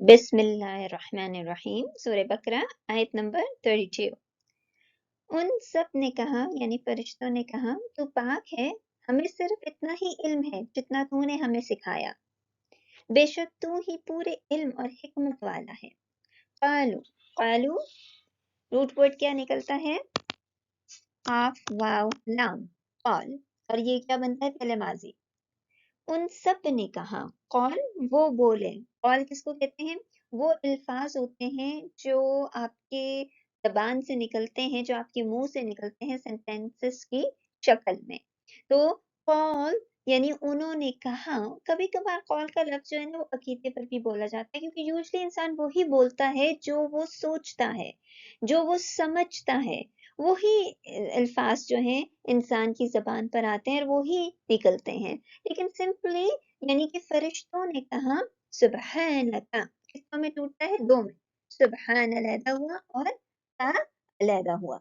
بسم اللہ الرحمن الرحیم، سورہ بقرہ آیت نمبر 32۔ ان سب نے کہا، یعنی فرشتوں نے کہا، تو پاک ہے، ہمیں صرف اتنا ہی علم ہے جتنا تو نے ہمیں سکھایا، بے شک تو ہی پورے علم اور حکمت والا ہے۔ قالو، قالو روٹ ورڈ کیا نکلتا ہے؟ قاف واو لام، قال، اور یہ کیا بنتا ہے؟ فعل ماضی۔ ان سب نے کہا، قول وہ بولے، قول کس کو کہتے ہیں؟ وہ الفاظ ہوتے ہیں جو آپ کے زبان سے نکلتے ہیں، جو آپ کے منہ سے نکلتے ہیں سینٹینسز کی شکل میں۔ تو قول یعنی انہوں نے کہا۔ کبھی کبھار قول کا لفظ جو ہے نا وہ عقیدے پر بھی بولا جاتا ہے، کیونکہ یوزلی انسان وہی بولتا ہے جو وہ سوچتا ہے، جو وہ سمجھتا ہے، وہی الفاظ جو ہیں انسان کی زبان پر آتے ہیں اور وہی نکلتے ہیں۔ لیکن سمپلی یعنی کہ فرشتوں نے کہا سبحانک، کس میں ٹوٹتا ہے؟ دو میں، سبحان علیحدہ ہوا اور تا علیحدہ ہوا۔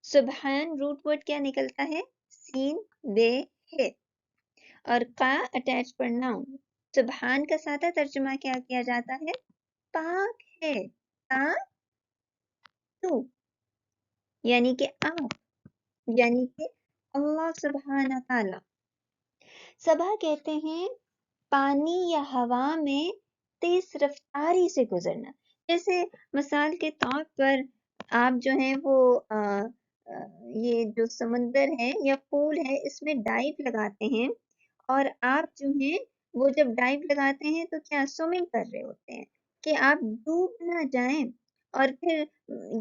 سبحان روٹ ورڈ کیا نکلتا ہے؟ سین بے ہے، اور قا اٹیچ پر ناؤن۔ سبحان کا سادہ ترجمہ کیا کیا جاتا ہے؟ پاک ہے، تا تو، یعنی کہ آپ، یعنی کہ اللہ سبحانہ تعالی۔ صبا کہتے ہیں پانی یا ہوا میں تیز رفتاری سے گزرنا۔ جیسے مثال کے طور پر آپ جو ہیں وہ یہ جو سمندر ہے یا پول ہے اس میں ڈائیو لگاتے ہیں، اور آپ جو ہیں وہ جب ڈائیو لگاتے ہیں تو کیا سوئمنگ کر رہے ہوتے ہیں کہ آپ ڈوب نہ جائیں، اور پھر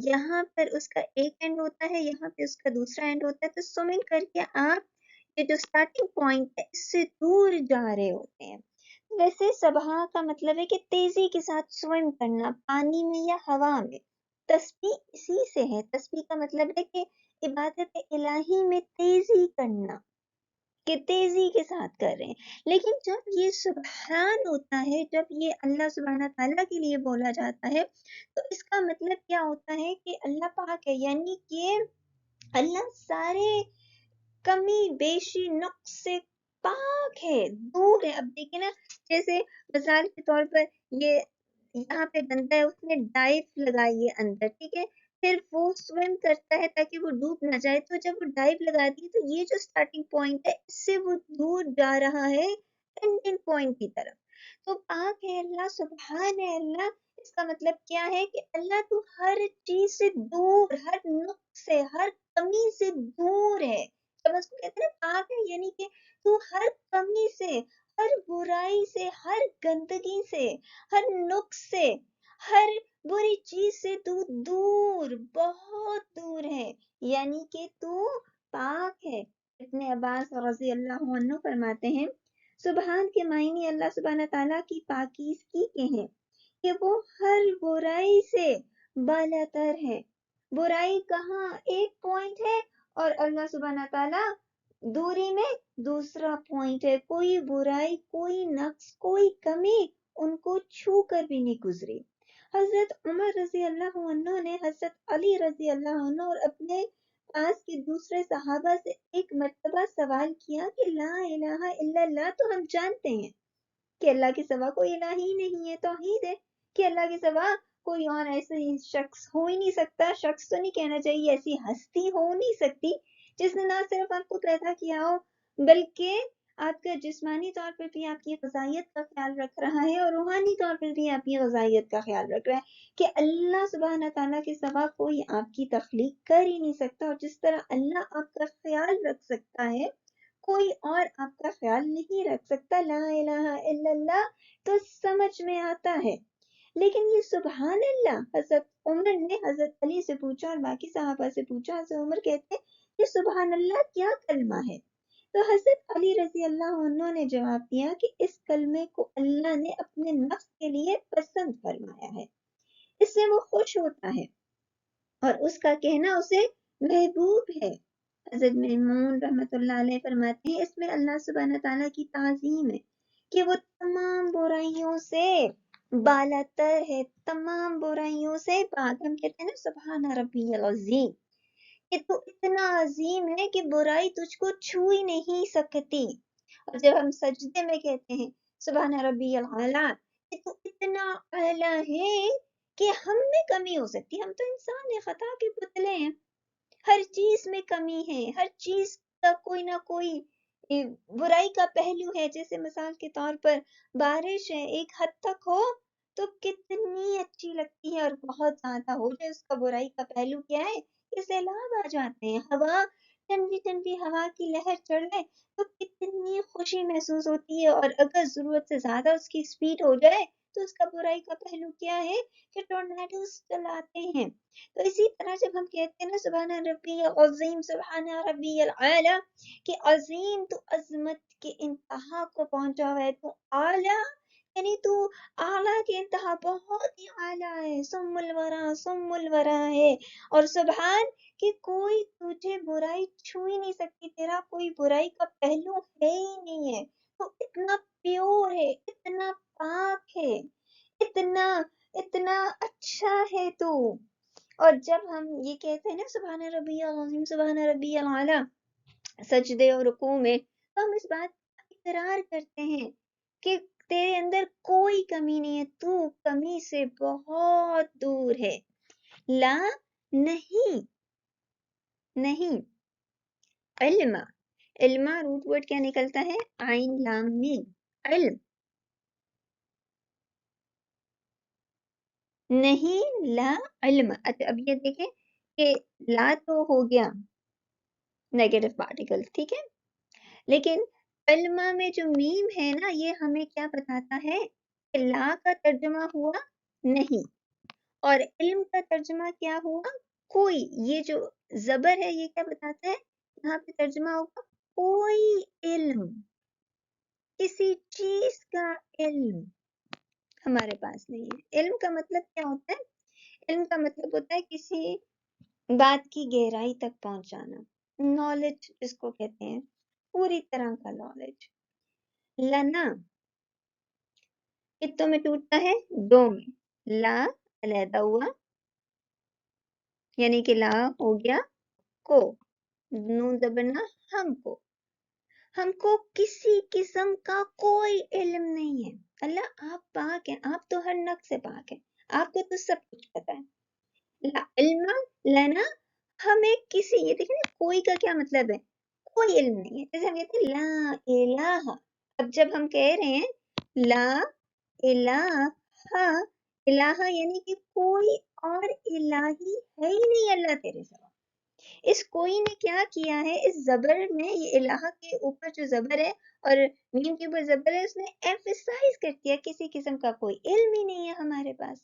یہاں پر اس کا ایک اینڈ ہوتا ہے، یہاں پہ اس کا دوسرا اینڈ ہوتا ہے، تو سوئمنگ کر کے آپ یہ جو سٹارٹنگ پوائنٹ ہے اس سے دور جا رہے ہوتے ہیں۔ ویسے سبحا کا مطلب ہے کہ تیزی کے ساتھ سوئم کرنا پانی میں یا ہوا میں۔ تسبیح اسی سے ہے، تسبیح کا مطلب ہے کہ عبادت الہی میں تیزی کرنا، کہ تیزی کے ساتھ کر رہے ہیں۔ لیکن جب یہ سبحان ہوتا ہے، جب یہ اللہ سبحانہ تعالیٰ کے لیے بولا جاتا ہے، تو اس کا مطلب کیا ہوتا ہے کہ اللہ پاک ہے، یعنی کہ اللہ سارے کمی بیشی نقص سے پاک ہے، دور ہے۔ اب دیکھیں نا، جیسے مثال کے طور پر یہ یہاں پہ بندہ ہے، اس نے ڈائیو لگائی ہے اندر، ٹھیک ہے، پھر وہ سوئم کرتا ہے تاکہ وہ ڈوب نہ جائے، تو جب وہ ڈائیو لگاتی ہے تو یہ جو سٹارٹنگ پوائنٹ ہے اس سے وہ دور جا رہا ہے اینڈنگ پوائنٹ کی طرف۔ تو پاک ہے اللہ، سبحان ہے اللہ، اس کا مطلب کیا ہے کہ اللہ تو ہر چیز سے دور، ہر نقص سے، ہر کمی سے دور ہے۔ جب اس کو کہتے ہیں پاک ہے، یعنی کہ تو ہر کمی سے، ہر برائی سے، ہر گندگی سے، ہر نقص سے، ہر بری چیز سے تو دور، بہت دور ہے، یعنی کہ تو پاک ہے۔ ابن عباس رضی اللہ عنہ فرماتے ہیں سبحان کے معنی اللہ سبحانہ تعالیٰ کی پاکیزگی کے ہیں کہ وہ ہر برائی سے بالا تر ہے۔ برائی کہاں ایک پوائنٹ ہے اور اللہ سبحانہ تعالیٰ دوری میں دوسرا پوائنٹ ہے، کوئی برائی، کوئی نقص، کوئی کمی ان کو چھو کر بھی نہیں گزری۔ حضرت عمر رضی اللہ عنہ نے حضرت علی رضی اللہ عنہ اور اپنے پاس کے دوسرے صحابہ سے ایک مرتبہ سوال کیا کہ لا الہ الا اللہ تو ہم جانتے ہیں کہ اللہ کے سوا کوئی الہ ہی نہیں ہے، توحید ہے کہ اللہ کے سوا کوئی اور ایسے شخص ہو ہی نہیں سکتا، شخص تو نہیں کہنا چاہیے، ایسی ہستی ہو نہیں سکتی جس نے نہ صرف آپ کو پیدا کیا ہو بلکہ آپ کا جسمانی طور پر بھی آپ کی غذائیت کا خیال رکھ رہا ہے اور روحانی طور پر بھی آپ کی غذائیت کا خیال رکھ رہا ہے، کہ اللہ سبحانہ تعالیٰ کے سوا کوئی آپ کی تخلیق کر ہی نہیں سکتا، اور جس طرح اللہ آپ کا خیال رکھ سکتا ہے کوئی اور آپ کا خیال نہیں رکھ سکتا۔ لا الہ الا اللہ تو سمجھ میں آتا ہے، لیکن یہ سبحان اللہ حضرت عمر نے حضرت علی سے پوچھا اور باقی صحابہ سے پوچھا۔ حضرت عمر کہتے ہیں یہ سبحان اللہ کیا کلمہ ہے؟ تو حضرت علی رضی اللہ عنہ نے جواب دیا کہ اس کلمے کو اللہ نے اپنے نفس کے لیے پسند فرمایا ہے، اس سے وہ خوش ہوتا ہے اور اس کا کہنا اسے محبوب ہے۔ حضرت میمون رحمۃ اللہ علیہ فرماتے ہیں اس میں اللہ سبحانہ تعالیٰ کی تعظیم ہے کہ وہ تمام برائیوں سے بالا تر ہے، تمام برائیوں سے پاک۔ ہم کہتے ہیں نا سبحان ربی العظیم، کہ تو اتنا عظیم ہے کہ برائی تجھ کو چھو ہی نہیں سکتی۔ اور جب ہم سجدے میں کہتے ہیں سبحان ربی العالی، کہ تو اتنا اعلیٰ ہے کہ ہم میں کمی ہو سکتی ہے. ہم تو انسان ہیں, خطا کے پتلے ہیں, ہر چیز میں کمی ہے, ہر چیز کا کوئی نہ کوئی برائی کا پہلو ہے. جیسے مثال کے طور پر بارش ہے, ایک حد تک ہو تو کتنی اچھی لگتی ہے, اور بہت زیادہ ہو جائے اس کا برائی کا پہلو کیا ہے کہ سیلاب آ جاتے ہیں. ہوا, ٹھنڈی ٹھنڈی ہوا کی لہر چڑھے تو کتنی خوشی محسوس ہوتی ہے, اور اگر ضرورت سے زیادہ اس کی اسپیڈ ہو جائے تو اس کا برائی کا پہلو کیا ہے کہ ٹورنیڈوز چلاتے ہیں. تو اسی طرح جب ہم کہتے ہیں نا سبحان ربی العظیم, سبحان ربی العالی, کہ عظیم تو عظمت کے انتہا کو پہنچا ہوا ہے, تو اعلیٰ یعنی تو اعلیٰ کے انتہا بہت ہی اعلیٰ ہے, سم الورا ہے. اور سبحان کہ کوئی تجھے برائی چھو ہی نہیں سکتی, تیرا کوئی برائی کا پہلو ہے ہی نہیں ہے. تو اتنا پیور ہے, اتنا پاک ہے, اتنا اتنا اچھا ہے تو. اور جب ہم یہ کہتے ہیں نا سبحان ربی العظیم, سبحان ربی العالی, سجدے اور رکوع میں, تو ہم اس بات کا اقرار کرتے ہیں کہ تیرے اندر کوئی کمی نہیں ہے, تو کمی سے بہت دور ہے. لا نہیں, نہیں. علم, علم روٹ ورڈ کیا نکلتا ہے, عین لام میم, علم. نہیں, لا علم. اب یہ دیکھیں کہ لا تو ہو گیا نیگیٹو پارٹیکل, ٹھیک ہے, لیکن علما میں جو میم ہے نا, یہ ہمیں کیا بتاتا ہے کہ لا کا ترجمہ ہوا نہیں, اور علم کا ترجمہ کیا ہوا کوئی. یہ جو زبر ہے یہ کیا بتاتا ہے, یہاں پہ ترجمہ ہوگا کوئی علم, کسی چیز کا علم ہمارے پاس نہیں ہے. علم کا مطلب کیا ہوتا ہے, علم کا مطلب ہوتا ہے کسی بات کی گہرائی تک پہنچانا, نالج جس کو کہتے ہیں, پوری طرح کا نالج. لنا کتوں میں ٹوٹتا ہے, دو میں. لا علیحدہ ہوا, یعنی کہ لا ہو گیا کو, نون زبرنا ہم کو. ہم کو کسی قسم کا کوئی علم نہیں ہے. اللہ آپ پاک ہیں, آپ تو ہر نق سے پاک ہیں, آپ کو تو سب کچھ پتا ہے. لا علم لنا, ہمیں کسی, یہ دیکھیں نا کوئی کا کیا مطلب ہے, کوئی علم نہیں ہے. جیسے ہم کہتے ہیں لا الہ, اب جب ہم کہہ رہے ہیں لا الہ, الہ یعنی کہ کوئی اور الہی ہے ہی نہیں اللہ تیرے سوا. اس کوئی نے کیا کیا ہے, اس زبر میں, یہ الہ کے اوپر جو زبر ہے اور میم کے اوپر زبر ہے, اس نے ایمفیسائز کر دیا کسی قسم کا کوئی علم ہی نہیں ہے ہمارے پاس.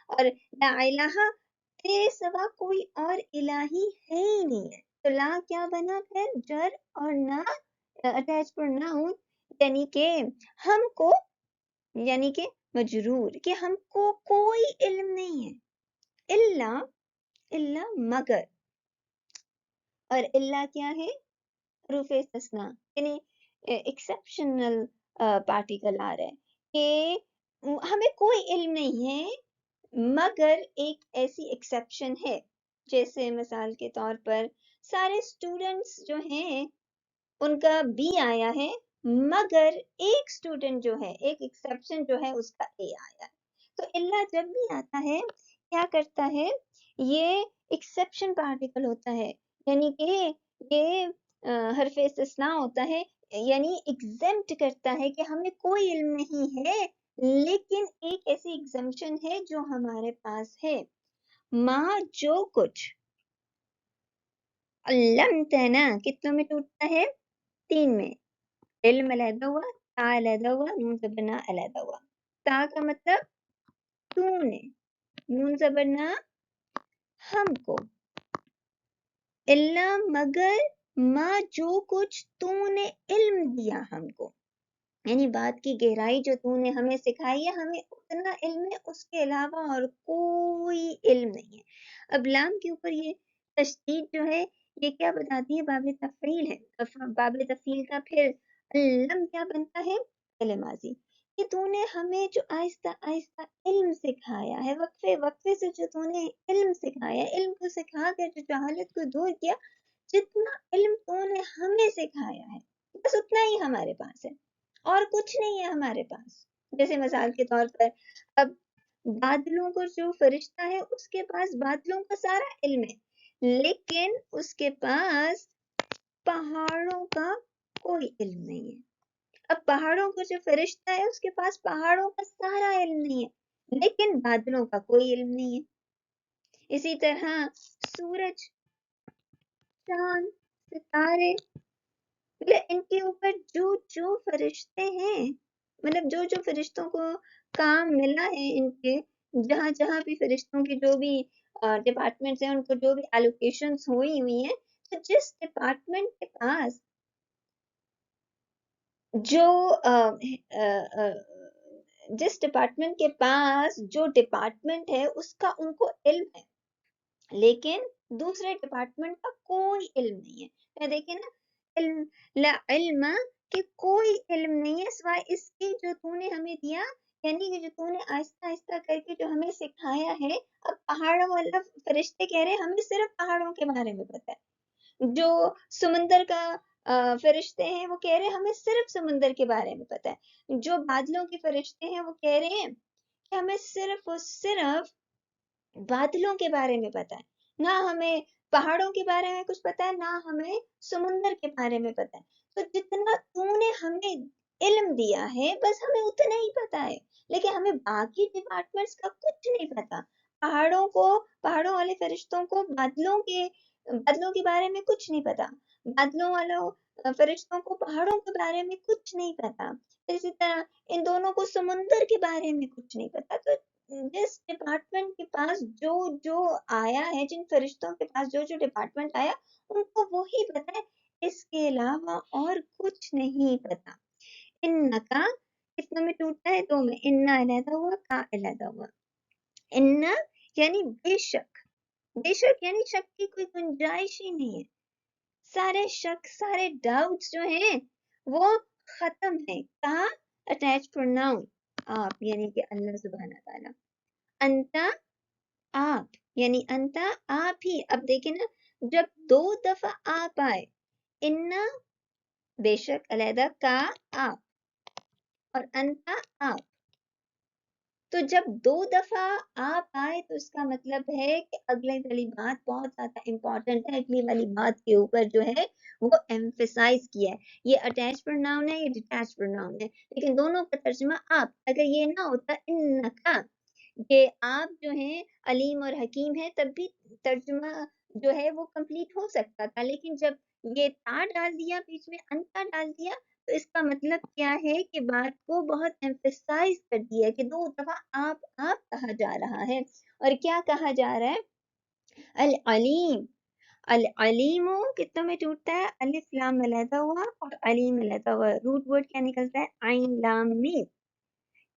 اور لا الہ, تیرے سوا کوئی اور الہی ہے ہی نہیں ہے. تو لا کیا بنا پھر, جر اور نہ اٹیچ پر ناؤن, یعنی کہ ہم کو, یعنی کہ مجرور, کہ ہم کو کوئی علم نہیں ہے. اللہ, اللہ مگر, اور اللہ کیا ہے, حروف استثناء, یعنی ایکسیپشنل پارٹیکل آ رہا ہے کہ ہمیں کوئی علم نہیں ہے مگر ایک ایسی ایکسیپشن ہے. جیسے مثال کے طور پر سارے اسٹوڈنٹس جو ہیں ان کا بی آیا ہے, مگر ایک اسٹوڈنٹ جو ہے, ایک ایکسیپشن جو ہے اس کا اے آیا ہے. تو اللہ جب بھی آتا ہے کیا کرتا ہے, یہ ایکسیپشن پارٹیکل ہوتا ہے, یعنی کہ یہ حرف استثناء ہوتا ہے, یعنی ایگزمپٹ کرتا ہے کہ ہمیں کوئی علم نہیں ہے, لیکن ایک ایسی ایگزمپشن ہے جو ہمارے پاس ہے. ماں جو کچھ, علمتنا کتنوں میں ٹوٹتا ہے, تین میں. علم علیحدہ ہوا, تا علیحدہ ہوا, نون زبرنا علیحدہ ہوا. تا کا مطلب تو نے, نون زبرنا ہم کو, اللہ مگر ماں جو کچھ تو نے علم دیا ہم کو, یعنی بات کی گہرائی جو تو نے ہمیں سکھائی ہے, ہمیں اتنا علم ہے, اس کے علاوہ اور کوئی علم نہیں ہے. اب لام کے اوپر یہ تشدید جو ہے یہ کیا بتاتی ہے, باب تفعیل ہے. باب تفعیل کا پھر علم کیا بنتا ہے, فعل ماضی, کہ تو نے ہمیں جو آہستہ آہستہ علم سکھایا ہے, وقفے وقفے سے جو تو نے علم سکھایا, علم کو سکھا کر جو جہالت کو دور کیا, جتنا علم تو نے ہمیں سکھایا ہے بس اتنا ہی ہمارے پاس ہے, اور کچھ نہیں ہے ہمارے پاس. جیسے مثال کے طور پر اب بادلوں کو جو فرشتہ ہے اس کے پاس بادلوں کا سارا علم ہے، لیکن اس کے پاس پہاڑوں کا کوئی علم نہیں ہے۔ اب پہاڑوں کو جو فرشتہ ہے اس کے پاس پہاڑوں کا سارا علم نہیں ہے، لیکن بادلوں کا کوئی علم نہیں ہے۔ اسی طرح سورج، چاند، ستارے، ان کے اوپر جو فرشتے ہیں، مطلب جو فرشتوں کو کام ملا ہے، ان کے جہاں بھی فرشتوں کی جو بھی ڈپارٹمنٹس ہیں ان کو جو بھی الوکیشنز ہوئی ہیں، تو جس ڈپارٹمنٹ کے پاس جو جس ڈپارٹمنٹ کے پاس جو ڈپارٹمنٹ ہے اس کا ان کو علم ہے، لیکن دوسرے ڈپارٹمنٹ کا کوئی علم نہیں ہے۔ دیکھیں نا، علم لا علم کہ کوئی علم نہیں ہے سوائے اس کی جو تو نے ہمیں دیا، یعنی کہ جو تو نے آہستہ آہستہ کر کے جو ہمیں سکھایا ہے۔ اب پہاڑوں والا فرشتے کہہ رہے ہیں ہمیں صرف پہاڑوں کے بارے میں پتہ ہے، جو سمندر کا فرشتے ہیں وہ کہہ رہے ہیں ہمیں صرف سمندر کے بارے میں پتہ ہے، جو بادلوں کے فرشتے ہیں وہ کہہ رہے ہیں کہ ہمیں صرف اور صرف بادلوں کے بارے میں پتہ ہے، نہ ہمیں پہاڑوں کے بارے میں کچھ پتہ ہے، نہ ہمیں سمندر کے بارے میں پتہ ہے۔ تو جتنا تو نے ہمیں علم دیا ہے بس ہمیں اتنا ہی پتہ ہے، لیکن ہمیں باقی ڈپارٹمنٹس کا کچھ نہیں پتہ۔ پہاڑوں والے فرشتوں کو بادلوں کے بارے میں کچھ نہیں پتہ، بادلوں والوں فرشتوں کو پہاڑوں کے بارے میں کچھ نہیں پتہ، اسی طرح ان دونوں کو سمندر کے بارے میں کچھ نہیں پتہ۔ تو جس ڈپارٹمنٹ کے پاس جو آیا ہے، جن فرشتوں کے پاس جو ڈپارٹمنٹ آیا ان کو وہی پتہ ہے، اس کے علاوہ اور کچھ نہیں پتہ۔ ان کا کتنوں میں ٹوٹتا ہے؟ دو میں، انا علیحدہ ہوا، کا علیحدہ ہوا۔ ان یعنی بے شک، بے شک یعنی شک کی کوئی گنجائش ہی نہیں ہے، سارے شک، سارے ڈاؤٹس جو ہیں وہ ختم ہیں۔ کہاں؟ اٹیچ پروناؤن آپ، یعنی کہ اللہ سبحانہ تعالیٰ۔ انتا آپ، یعنی انتا آپ ہی۔ اب دیکھیں نا، جب دو دفعہ آپ آئے، انا بے شک، علیحدہ، کا آپ، اور انتا آپ، تو جب دو دفعہ آپ آئے تو اس کا مطلب ہے کہ اگلی والی بات بہت زیادہ امپورٹنٹ ہے، اگلی والی بات کے اوپر جو ہے وہ ایمفیسائز کیا ہے۔ یہ اٹیچ پروناؤن ہے، یہ ڈیٹیچ پروناؤن ہے، لیکن دونوں کا ترجمہ آپ۔ اگر یہ نہ ہوتا انکا کہ آپ جو ہیں علیم اور حکیم ہے، تب بھی ترجمہ جو ہے وہ کمپلیٹ ہو سکتا تھا، لیکن جب یہ تا ڈال دیا بیچ میں، انتا ڈال دیا، تو اس کا مطلب کیا ہے کہ بات کو بہت ایمفیسائز کر دیا کہ دو دفعہ آپ کہا جا رہا ہے۔ اور کیا کہا جا رہا ہے؟ العلیم، العلیم کتنوں میں ٹوٹتا ہے؟ الف لام علیحدہ ہوا اور علیم علیحدہ ہوا، روٹ ورڈ کیا نکلتا ہے؟ عین لام میم،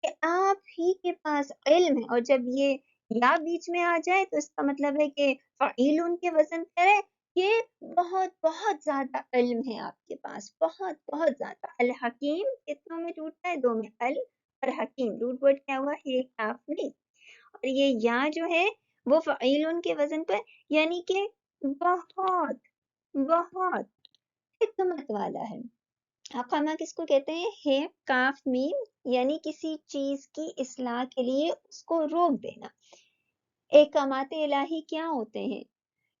کہ آپ ہی کے پاس علم ہے۔ اور جب یہ یا بیچ میں آ جائے تو اس کا مطلب ہے کہ فعیلون کے وزن کرے، یہ بہت بہت زیادہ علم ہے آپ کے پاس، بہت بہت زیادہ۔ الحکیم کتنوں میں ٹوٹتا ہے؟ دو میں، ال اور حکیم، روٹ ورڈ کیا ہوا؟ ہے، کاف نہیں۔ اور یہ یا جو ہے وہ فعیلون کے وزن پر، یعنی کہ بہت بہت حکمت والا ہے۔ حقامہ کس کو کہتے ہیں؟ ہے، کاف میم، یعنی کسی چیز کی اصلاح کے لیے اس کو روک دینا۔ احکامات الہی کیا ہوتے ہیں؟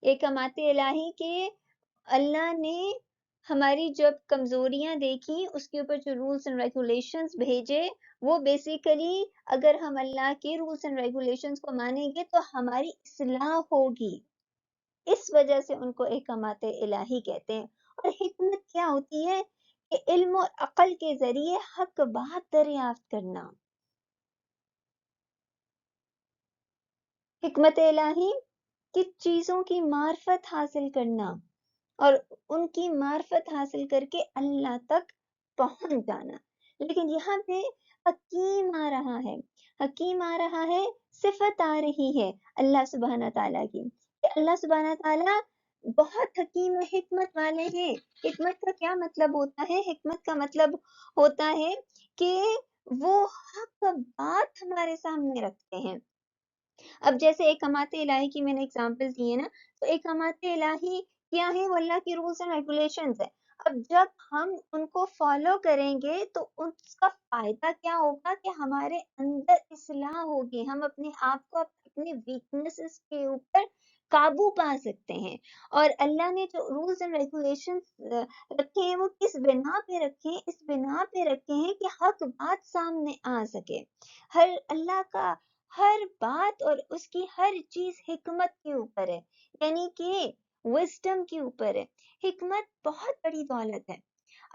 احکامات الہی کے اللہ نے ہماری جب کمزوریاں دیکھی، اس کے اوپر جو رولز اینڈ ریگولیشنز بھیجے، وہ بیسیکلی اگر ہم اللہ کے رولز اینڈ ریگولیشنز کو مانیں گے تو ہماری اصلاح ہوگی، اس وجہ سے ان کو احکامات الہی کہتے ہیں۔ اور حکمت کیا ہوتی ہے؟ کہ علم اور عقل کے ذریعے حق بات دریافت کرنا۔ حکمت الہی کس چیزوں کی معرفت حاصل کرنا اور ان کی معرفت حاصل کر کے اللہ تک پہنچ جانا۔ لیکن یہاں پہ حکیم آ رہا ہے، حکیم آ رہا ہے، صفت آ رہی ہے اللہ سبحانہ تعالیٰ کی، کہ اللہ سبحانہ تعالیٰ بہت حکیم و حکمت والے ہیں۔ حکمت کا کیا مطلب ہوتا ہے؟ حکمت کا مطلب ہوتا ہے کہ وہ حق بات ہمارے سامنے رکھتے ہیں۔ اب جیسے احکامات الہی کی میں نے اگزامپل دی ہے نا، تو احکامات الہی کیا ہے؟ وہ اللہ کی رولز اینڈ ریگولیشنز ہے۔ اب جب ہم ان کو فالو کریں گے تو اس کا فائدہ کیا ہوگا کہ ہمارے اندر اصلاح ہوگی، ہم اپنے آپ کو اپنی ویکنیسز کے اوپر قابو پا سکتے ہیں. اور اللہ نے جو رولز اینڈ ریگولیشنز رکھے ہیں وہ کس بنا پہ رکھے ہیں؟ اس بنا پہ رکھے ہیں کہ حق بات سامنے آ سکے. اللہ کا ہر بات اور اس کی ہر چیز حکمت کے اوپر ہے، یعنی کہ وزڈم کے اوپر ہے. حکمت بہت بڑی دولت ہے.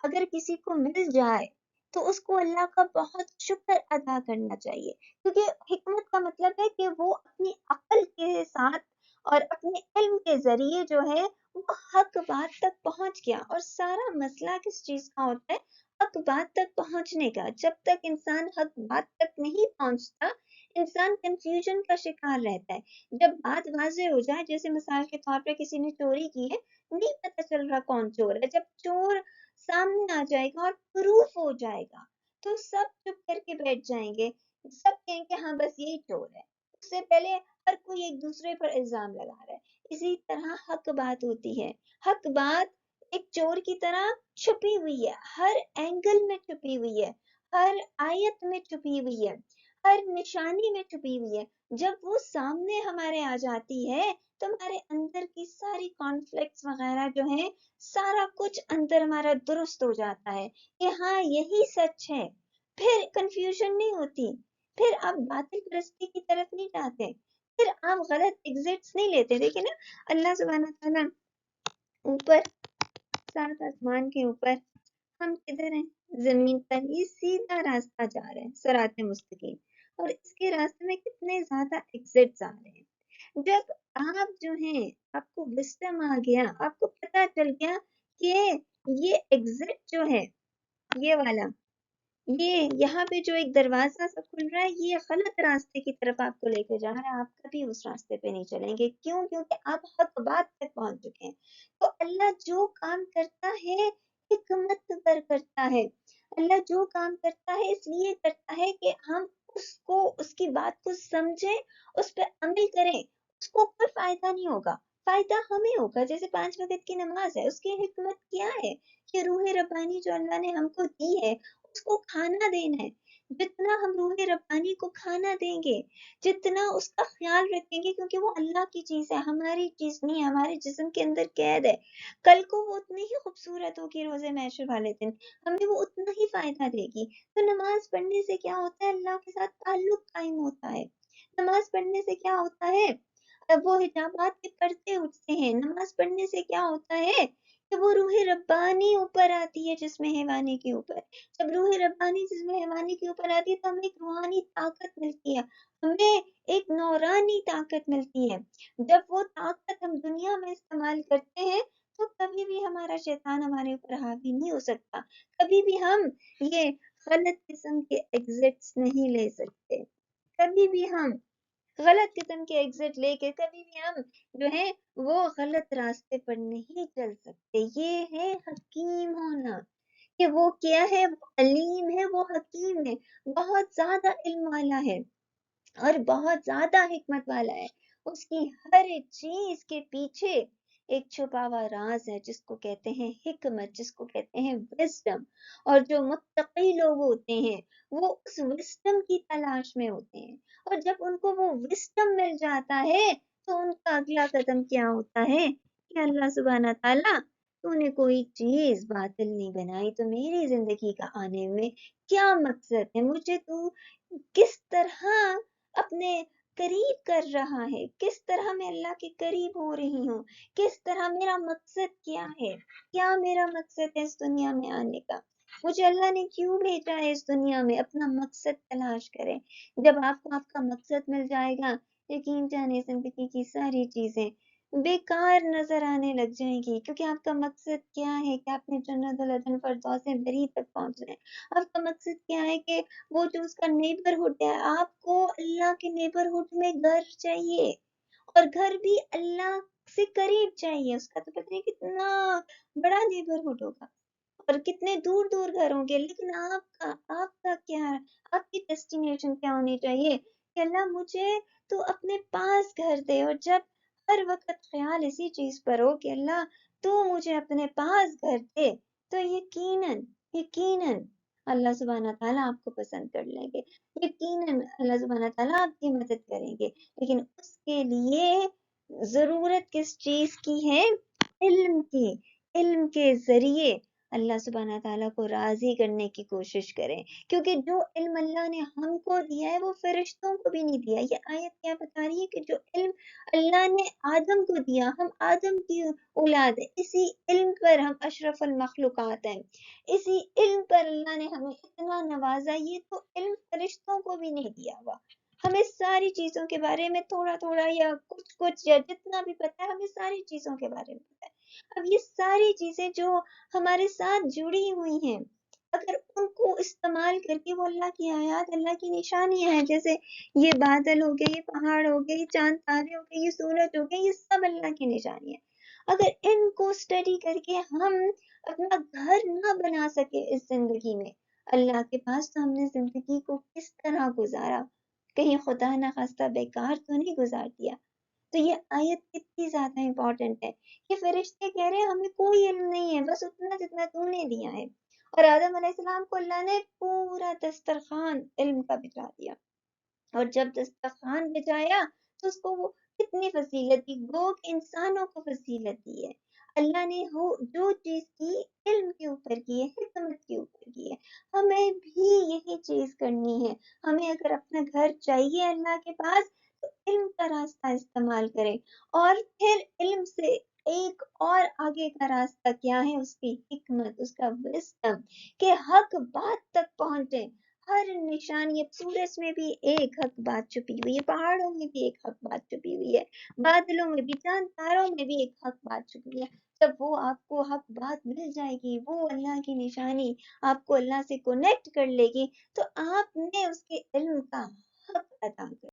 اگر کسی کو مل جائے تو اس کو اللہ کا بہت شکر ادا کرنا چاہیے، کیونکہ حکمت کا مطلب ہے کہ وہ اپنی عقل کے ساتھ اور اپنے علم کے ذریعے جو ہے وہ حق بات تک پہنچ گیا. اور سارا مسئلہ کس چیز کا ہوتا ہے؟ حق بات تک پہنچنے کا. جب تک انسان حق بات تک نہیں پہنچتا انسان کنفیوژن کا شکار رہتا ہے. جب بات واضح ہو جائے، جیسے مثال کے طور پہ کسی نے چوری کی ہے، نہیں پتہ چل رہا کون چور ہے، جب چور سامنے آ جائے گا اور پروف ہو جائے گا تو سب چپ کر کے بیٹھ جائیں گے، سب کہیں کہ ہاں بس یہی چور ہے. اس سے پہلے ہر کوئی ایک دوسرے پر الزام لگا رہا ہے. اسی طرح حق بات ہوتی ہے. حق بات ایک چور کی طرح چھپی ہوئی ہے، ہر اینگل میں چھپی ہوئی ہے، ہر آیت میں چھپی ہوئی ہے، ہر نشانی میں چھپی ہوئی ہے. جب وہ سامنے ہمارے آ جاتی ہے تو ہمارے اندر کی ساری کانفلکٹس وغیرہ جو ہیں سارا کچھ اندر ہمارا درست ہو جاتا ہے کہ ہاں یہی سچ ہے. پھر کنفیوژن نہیں ہوتی، پھر آپ باطل پرستی کی طرف نہیں جاتے، پھر آپ غلط ایگزٹس نہیں لیتے. دیکھیں نا، اللہ سبحانہ تعالیٰ اوپر سات آسمان کے اوپر، ہم کدھر ہیں؟ زمین پر. یہ سیدھا راستہ جا رہا ہے، صراط مستقیم، اور اس کے راستے میں کتنے زیادہ ایگزٹس آ رہے ہیں. جب آپ جو ہیں آپ کو وسڈم آ گیا، آپ کو پتا چل گیا کہ یہ ایگزٹ جو ہے یہ والا، یہ یہاں پہ جو ایک دروازہ سا کھل رہا ہے یہ غلط راستے کی طرف آپ کو لے کے جا رہا ہے، آپ کبھی اس راستے پہ نہیں چلیں گے. کیوں؟ کیونکہ آپ حق بات تک پہنچ چکے ہیں. تو اللہ جو کام کرتا ہے حکمت پر کرتا ہے. اللہ جو کام کرتا ہے اس لیے کرتا ہے کہ ہم اس کو، اس کی بات کو سمجھیں، اس پہ عمل کریں. اس کو کوئی فائدہ نہیں ہوگا، فائدہ ہمیں ہوگا. جیسے 5 وقت کی نماز ہے، اس کی حکمت کیا ہے کہ روح ربانی جو اللہ نے ہم کو دی ہے اس کو کھانا دینا ہے. جتنا ہم روح ربانی کو کھانا دیں گے، جتنا اس کا خیال رکھیں گے، کیونکہ وہ اللہ کی چیز ہے، ہماری چیز نہیں ہے، ہمارے جسم کے اندر قید ہے. کل کو وہ اتنی ہی خوبصورت ہوگی روزے محشر والے دن، ہمیں وہ اتنا ہی فائدہ دے گی. تو نماز پڑھنے سے کیا ہوتا ہے؟ اللہ کے ساتھ تعلق قائم ہوتا ہے. نماز پڑھنے سے کیا ہوتا ہے؟ اب وہ حجابات کے پردے اٹھتے ہیں. نماز پڑھنے سے کیا ہوتا ہے کہ وہ روح ربانی اوپر آتی ہے جسم حیوانی کے اوپر. جب روح ربانی جسم حیوانی کے اوپر آتی ہے تو ہمیں ایک روحانی طاقت ملتی ہے، ہمیں ایک نورانی طاقت ملتی ہے. جب وہ طاقت ہم دنیا میں استعمال کرتے ہیں تو کبھی بھی ہمارا شیطان ہمارے اوپر حاوی نہیں ہو سکتا، کبھی بھی ہم یہ غلط قسم کے ایگزٹس نہیں لے سکتے، کبھی بھی ہم غلط قسم کے ایگزٹ لے کے کبھی بھی ہم جو ہے وہ غلط راستے پر نہیں چل سکتے. یہ ہے حکیم ہونا، کہ وہ کیا ہے؟ وہ علیم ہے، وہ حکیم ہے، بہت زیادہ علم والا ہے اور بہت زیادہ حکمت والا ہے. اس کی ہر چیز کے پیچھے ایک چھپا ہوا راز ہے جس کو کہتے ہیں حکمت، جس کو کہتے ہیں وزڈم. اور جو متقی لوگ ہوتے ہیں وہ اس وزڈم کی تلاش میں ہوتے ہیں، اور جب ان کو وہ وزڈم مل جاتا ہے تو ان کا اگلا قدم کیا ہوتا ہے کہ اللہ سبحانہ تعالیٰ تو نے کوئی چیز باطل نہیں بنائی، تو میری زندگی کا آنے میں کیا مقصد ہے؟ مجھے تو کس طرح اپنے قریب کر رہا ہے، کس طرح میں اللہ کے قریب ہو رہی ہوں، کس طرح، میرا مقصد کیا ہے، کیا میرا مقصد ہے اس دنیا میں آنے کا، مجھے اللہ نے کیوں بھیجا ہے اس دنیا میں؟ اپنا مقصد تلاش کریں. جب آپ کو آپ کا مقصد مل جائے گا، یقین جانے زندگی کی ساری چیزیں بیکار نظر آنے لگ جائیں گی، کیونکہ آپ کا مقصد کیا ہے کہ آپ نے جنت العدن فردوس بری تک پہنچنا ہے. آپ کا مقصد کیا ہے کہ وہ جو اس کا نیبرہڈ ہے، آپ کو اللہ کے نیبرہڈ میں گھر چاہیے، اور گھر بھی اللہ سے قریب چاہیے. اس کا تو پتہ نہیں کتنا بڑا نیبرہڈ ہوگا اور کتنے دور دور گھر ہوں گے، لیکن آپ کا کیا ہے؟ آپ کی ڈیسٹینیشن کیا ہونی چاہیے کہ اللہ مجھے تو اپنے پاس گھر دے. اور جب ہر وقت خیال اسی چیز پر ہو کہ اللہ تو مجھے اپنے پاس گھر دے، تو یقیناً یقیناً اللہ سبحانہ تعالیٰ آپ کو پسند کر لیں گے، یقیناً اللہ سبحانہ تعالیٰ آپ کی مدد کریں گے، لیکن اس کے لیے ضرورت کس چیز کی ہے؟ علم کی۔ علم کے ذریعے اللہ سبحانہ تعالیٰ کو راضی کرنے کی کوشش کریں، کیونکہ جو علم اللہ نے ہم کو دیا ہے وہ فرشتوں کو بھی نہیں دیا۔ یہ آیت کیا بتا رہی ہے کہ جو علم اللہ نے آدم کو دیا، ہم آدم کی اولاد ہیں، اسی علم پر ہم اشرف المخلوقات ہیں، اسی علم پر اللہ نے ہمیں اتنا نوازا، یہ تو علم فرشتوں کو بھی نہیں دیا ہوا۔ ہمیں ساری چیزوں کے بارے میں تھوڑا تھوڑا یا کچھ کچھ یا جتنا بھی پتا ہے، ہمیں ساری چیزوں کے بارے میں پتا ہے۔ اب یہ ساری چیزیں جو ہمارے ساتھ جڑی ہوئی ہیں، اگر ان کو استعمال کر کے، وہ اللہ کی آیات، اللہ کی نشانیاں ہیں، جیسے یہ بادل ہو گئے، یہ پہاڑ ہو گئے، یہ چاند تارے ہو گئے، یہ سورج ہو گئے، یہ سب اللہ کی نشانیاں ہیں۔ اگر ان کو اسٹڈی کر کے ہم اپنا گھر نہ بنا سکے اس زندگی میں، اللہ کے پاس تو ہم نے زندگی کو کس طرح گزارا؟ کہیں خدا نہ خواستہ بیکار تو نہیں گزار دیا؟ تو یہ آیت کتنی زیادہ امپورٹنٹ ہے۔ یہ فرشتے کہہ رہے ہیں ہمیں کوئی علم نہیں ہے، بس اتنا جتنا تو نے دیا ہے۔ اور آدم علیہ السلام کو اللہ نے پورا دسترخوان علم کا بچا دیا، اور جب دسترخوان بچایا تو اس کو وہ کتنی فضیلت دی، گو کہ انسانوں کو فضیلت دی ہے۔ اللہ نے جو چیز کی، علم کے اوپر کی ہے، حکمت کے اوپر کی ہے، ہمیں بھی یہی چیز کرنی ہے۔ ہمیں اگر اپنا گھر چاہیے اللہ کے پاس، تو علم کا راستہ استعمال کریں، اور پھر علم سے ایک اور آگے کا راستہ کیا ہے؟ اس کی حکمت، اس کا وزڈم، کہ حق بات تک پہنچے۔ ہر نشانی، سورج میں بھی ایک حق بات چھپی ہوئی ہے، پہاڑوں میں بھی ایک حق بات چھپی ہوئی ہے، بادلوں میں بھی، چاند تاروں میں بھی ایک حق بات چھپی ہوئی ہے۔ جب وہ آپ کو حق بات مل جائے گی، وہ اللہ کی نشانی آپ کو اللہ سے کنیکٹ کر لے گی، تو آپ نے اس کے علم کا حق ادا کر